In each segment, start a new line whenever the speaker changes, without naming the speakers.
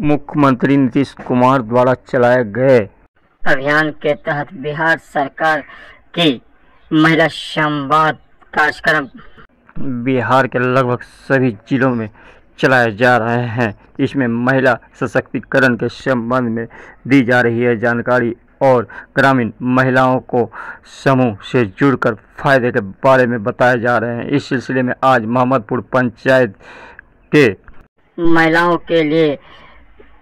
मुख्यमंत्री नीतीश कुमार द्वारा चलाए गए
अभियान के तहत बिहार सरकार की महिला संवाद कार्यक्रम
बिहार के लगभग सभी जिलों में चलाए जा रहे हैं। इसमें महिला सशक्तिकरण के संबंध में दी जा रही है जानकारी और ग्रामीण महिलाओं को समूह से जुड़कर फायदे के बारे में बताए जा रहे हैं। इस सिलसिले में आज मोहम्मदपुर पंचायत के
महिलाओं के लिए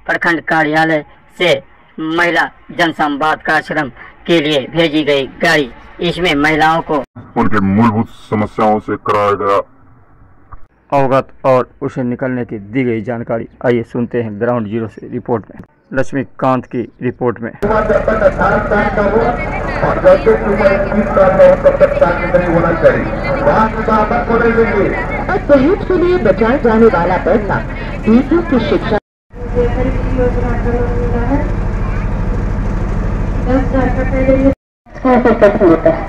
प्रखंड कार्यालय से महिला जनसंवाद कार्यक्रम के लिए भेजी गई गाड़ी, इसमें महिलाओं को
उनके मूलभूत समस्याओं से कराया गया
अवगत और उसे निकलने की दी गई जानकारी। आइए सुनते हैं ग्राउंड जीरो से रिपोर्ट में लक्ष्मीकांत की रिपोर्ट में।
दहेज के लिए बचाए जाने वाला पैसा बेटियों की शिक्षा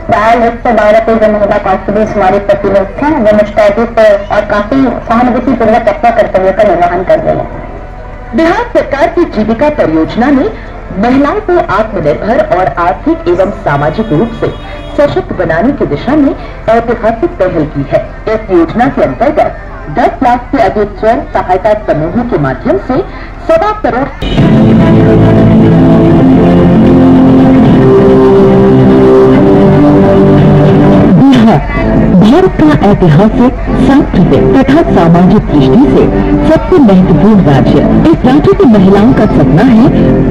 साल 112 पे जो महिला कांस्टेबल हमारे प्रतिनिधि थे वो मुस्तैदी पे और काफी सहानुभूतिपूर्वक अपना कर्तव्य का निर्वहन कर रहे हैं।
बिहार सरकार की जीविका परियोजना ने महिलाओं को आत्मनिर्भर और आर्थिक एवं सामाजिक रूप से सशक्त बनाने की दिशा में ऐतिहासिक पहल की है। इस योजना के अंतर्गत 10 लाख से अधिक स्वयं सहायता समूहों के माध्यम से 1.25 करोड़ भारत का ऐतिहासिक, सांस्कृतिक तथा सामाजिक दृष्टि से सबसे महत्वपूर्ण राज्य। इस राज्य की महिलाओं का सपना है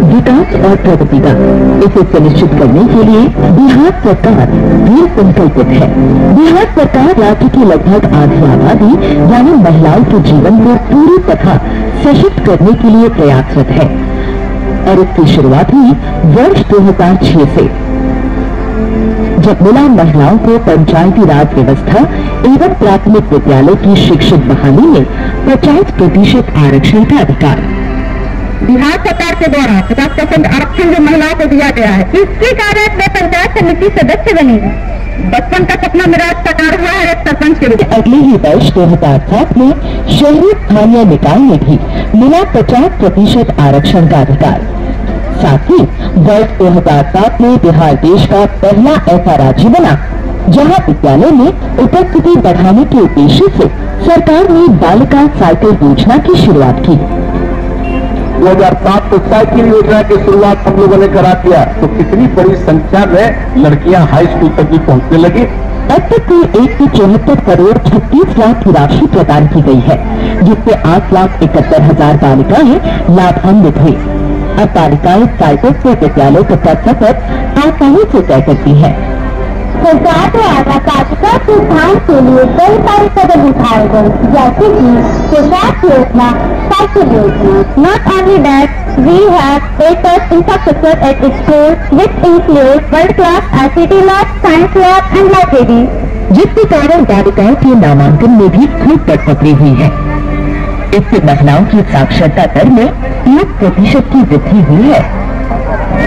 विकास और प्रगति का। इसे सुनिश्चित करने के लिए बिहार सरकार दृढ़ संकल्पित है। बिहार सरकार राज्य की लगभग आधी आबादी यानी महिलाओं के जीवन को पूरी तरह सशक्त करने के लिए प्रयासरत है और इसकी शुरुआत हुई वर्ष 2006 से, जब मिला महिलाओं को पंचायती राज व्यवस्था एवं प्राथमिक विद्यालय की शिक्षक बहाली में 50% आरक्षण का अधिकार।
बिहार सरकार के द्वारा 50% आरक्षण जो महिलाओं को दिया गया है, इसके कारण मैं पंचायत समिति सदस्य बनी। बचपन का सपना मेरा साकार हुआ है एक सरपंच के रूप में।
अगले ही वर्ष 2007 में शहरी स्थानीय निकाय में भी मिला 50% आरक्षण का अधिकार। साथ ही वर्ष 2007 में बिहार देश का पहला ऐसा राज्य बना जहां विद्यालय में उपस्थिति बढ़ाने के उद्देश्य से सरकार ने बालिका साइकिल योजना की शुरुआत की।
2007 को साइकिल योजना की शुरुआत हम लोगों ने करा दिया तो कितनी बड़ी संख्या में लड़कियां हाई स्कूल तक भी पहुंचने लगी।
अब तक कुल 174 करोड़ 36 लाख की राशि प्रदान की गई है, जिससे 8,71,000 बालिकाएं लाभान्वित हुई। अब बालिकाएं साइकिल से विद्यालय तक का सफर आसानी से तय करती है।
सरकार द्वारा पाठ्यक्रम सिद्धांत के लिए कई सारे कदम उठाए गए, जैसे कि पोशाक योजना, साइकिल योजना। Not only that, we have better infrastructure at school which include world class ICT lab, science lab and library,
जिसके कारण बालिकाओं के नामांकन में भी खूब पकड़ी हुई है। इससे महिलाओं की साक्षरता दर में 30% की वृद्धि हुई है।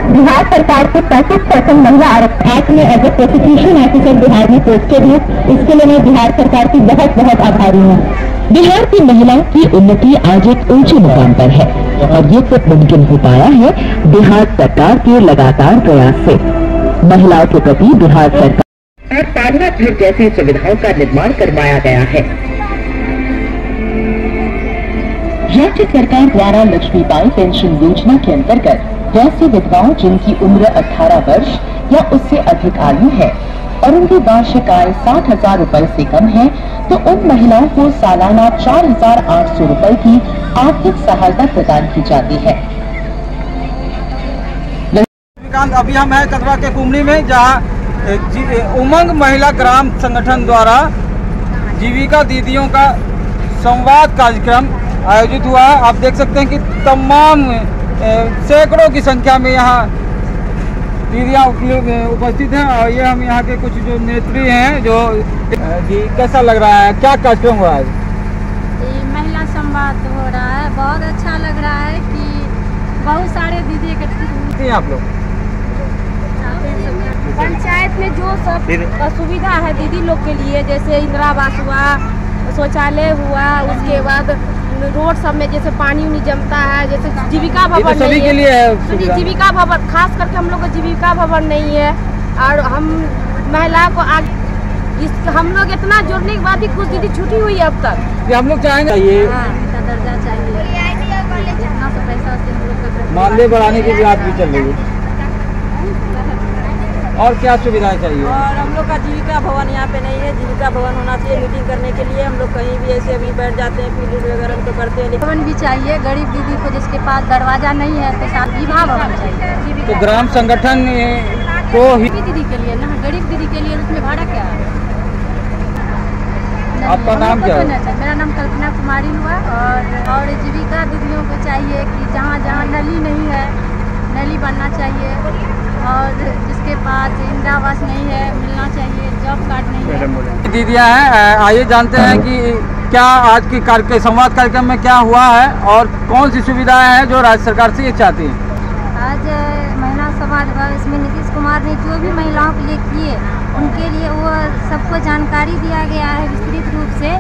बिहार सरकार के 35% महिला आरक्षण एक्ट में as a prosecution officer Bihar में पोस्टेड है। इसके लिए मैं बिहार सरकार की बहुत बहुत आभारी हूँ।
बिहार की महिलाओं की उन्नति आज एक ऊंचे मुकाम पर है और ये सब मुमकिन हो पाया है बिहार सरकार के लगातार प्रयास से। महिलाओं के प्रति बिहार सरकार और पालना घर जैसी सुविधाओं का निर्माण करवाया गया है। राज्य सरकार द्वारा लक्ष्मीबाई पेंशन योजना के अंतर्गत वैसी विधवाओं जिनकी उम्र 18 वर्ष या उससे अधिक आयु है और उनकी वार्षिक आय 60,000 रुपए से कम है, तो उन महिलाओं को सालाना 4,800 रुपए की आर्थिक सहायता प्रदान की जाती है।
अभी हम हैं कदवा के कुमड़ी में, जहाँ उमंग महिला ग्राम संगठन द्वारा जीविका दीदियों का संवाद कार्यक्रम आयोजित हुआ है। आप देख सकते हैं कि तमाम सैकड़ों की संख्या में यहाँ दीदियाँ उपस्थित हैं और ये हम यहाँ के कुछ जो नेत्री हैं जो जी कैसा लग रहा है, क्या कार्यक्रम हुआ है?
महिला संवाद हो रहा है, बहुत अच्छा लग रहा है कि बहुत सारे दीदी इकट्ठी
हैं आप लोग।
पंचायत में जो सब सुविधा है दीदी लोग के लिए, जैसे इंदिरा आवास हुआ, शौचालय हुआ, उसके बाद रोड सब में जैसे पानी उनी जमता है, जैसे जीविका भवन
तो सभी के लिए है सुविधा।
जीविका भवन खास करके हम लोग को जीविका भवन नहीं है, और हम महिला को हम लोग इतना जोड़ने के बाद भी कुछ दीदी छुट्टी हुई है अब तक।
हम लोग चाहेंगे ये
दर्जा चाहिए, जितना सा पैसा से हम लोग का
मानदेय बढ़ाने की बात भी चल रही है। और क्या सुविधाएं चाहिए?
और हम लोग का जीविका भवन यहाँ पे नहीं है, जीविका भवन होना चाहिए मीटिंग करने के लिए। हम लोग कहीं भी ऐसे अभी बैठ जाते हैं, पीरियड वगैरह तो करते हैं।
भवन भी चाहिए, गरीब दीदी को जिसके पास दरवाजा नहीं है तो साथ विवाह भवन चाहिए।
तो ग्राम संगठन को ही
दीदी के लिए ना, गरीब दीदी के लिए उसमें भाड़ा क्या है?
आपका नाम क्या है?
मेरा नाम कल्पना कुमारी हुआ। और जीविका दीदियों को चाहिए कि जहाँ जहाँ नली नहीं है नली बनना चाहिए, और जिसके पास इंदिरा आवास नहीं है मिलना चाहिए, जॉब कार्ड नहीं है।
दीदियाँ हैं, आइए जानते हैं कि क्या आज की संवाद कार्यक्रम में क्या हुआ है और कौन सी सुविधाएं हैं जो राज्य सरकार से ये चाहती हैं।
आज महिला समाज भवन इसमें नीतीश कुमार ने जो भी महिलाओं के लिए किए उनके लिए वो सबको जानकारी दिया गया है विस्तृत रूप से,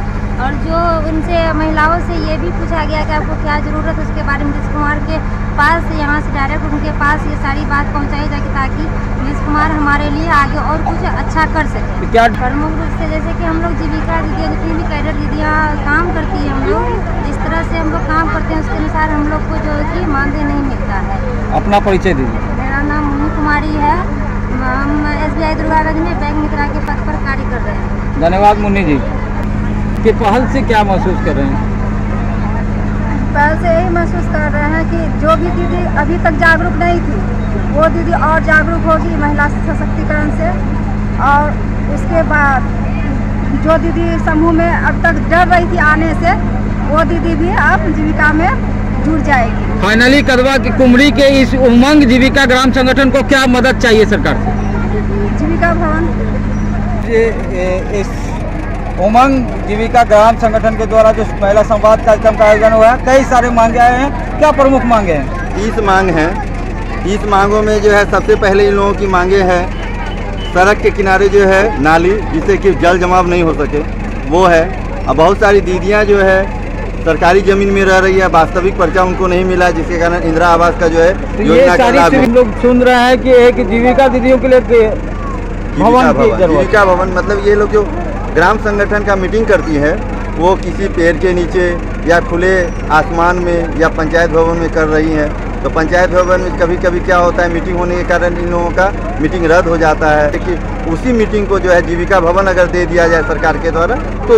और जो उनसे महिलाओं से ये भी पूछा गया कि आपको क्या ज़रूरत है, उसके बारे में नीतीश कुमार के पास यहाँ से डायरेक्ट उनके पास ये सारी बात पहुँचाई जाए ताकि नीतीश कुमार हमारे लिए आगे और कुछ अच्छा कर सके।
क्या
प्रमुख रूप से जैसे कि हम लोग जीविका दीदियाँ जितनी भी कैडर दीदियाँ काम करती हैं, हम लोग जिस तरह से हम लोग काम करते हैं उसके अनुसार हम लोग को जो है कि मानदेय नहीं मिलता है।
अपना परिचय दीजिए।
मेरा नाम मुन्नी कुमारी है, हम SBI दुर्गागंज में बैंक मित्रा के पद पर कार्य कर रहे हैं।
धन्यवाद मुन्नी जी। कि पहल से क्या महसूस कर रहे हैं?
पहल से यही महसूस कर रहे हैं कि जो भी दीदी अभी तक जागरूक नहीं थी वो दीदी और जागरूक होगी महिला सशक्तिकरण से, और उसके बाद जो दीदी समूह में अब तक डर रही थी आने से वो दीदी भी अब जीविका में जुड़ जाएगी।
फाइनली कदवा की कुमरी के इस उमंग जीविका ग्राम संगठन को क्या मदद चाहिए सरकार से?
जीविका भवन।
इस उमंग जीविका ग्राम संगठन के द्वारा जो महिला संवाद कार्यक्रम का आयोजन हुआ है, कई सारे मांगे आए हैं। क्या प्रमुख मांगे हैं?
30 मांग हैं। 30 मांगों में जो है सबसे पहले इन लोगों की मांगे हैं सड़क के किनारे जो है नाली, जिससे कि जल जमाव नहीं हो सके, वो है। अब बहुत सारी दीदियां जो है सरकारी जमीन में रह रही है, वास्तविक पर्चा उनको नहीं मिला, जिसके कारण इंदिरा आवास का जो है योजना का लाभ
हम लोग सुन रहे हैं कि एक जीविका दीदियों के लिए
जीविका भवन मतलब ये लोग जो ग्राम संगठन का मीटिंग करती है वो किसी पेड़ के नीचे या खुले आसमान में या पंचायत भवन में कर रही हैं। तो पंचायत भवन में कभी कभी क्या होता है, मीटिंग होने के कारण इन लोगों का मीटिंग रद्द हो जाता है, लेकिन उसी मीटिंग को जो है जीविका भवन अगर दे दिया जाए सरकार के द्वारा तो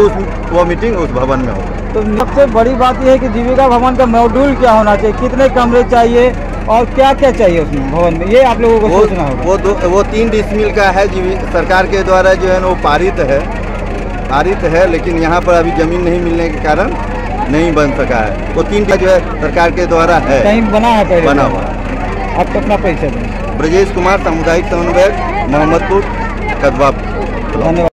वो मीटिंग उस भवन में होगा।
तो सबसे बड़ी बात यह है कि जीविका भवन का मॉड्यूल क्या होना चाहिए, कितने कमरे चाहिए और क्या क्या चाहिए उसमें भवन में, ये आप लोगों को सोचना होगा।
वो 3 डिसमिल का है, सरकार के द्वारा जो है वो पारित है, लेकिन यहाँ पर अभी जमीन नहीं मिलने के कारण नहीं बन सका है। वो 3 जो है सरकार के द्वारा है,
कहीं बना है पहले
बना हुआ।
आप अपना परिचय दें।
ब्रजेश कुमार, सामुदायिक समन्वयक, मोहम्मदपुर, कदवा।
धन्यवाद।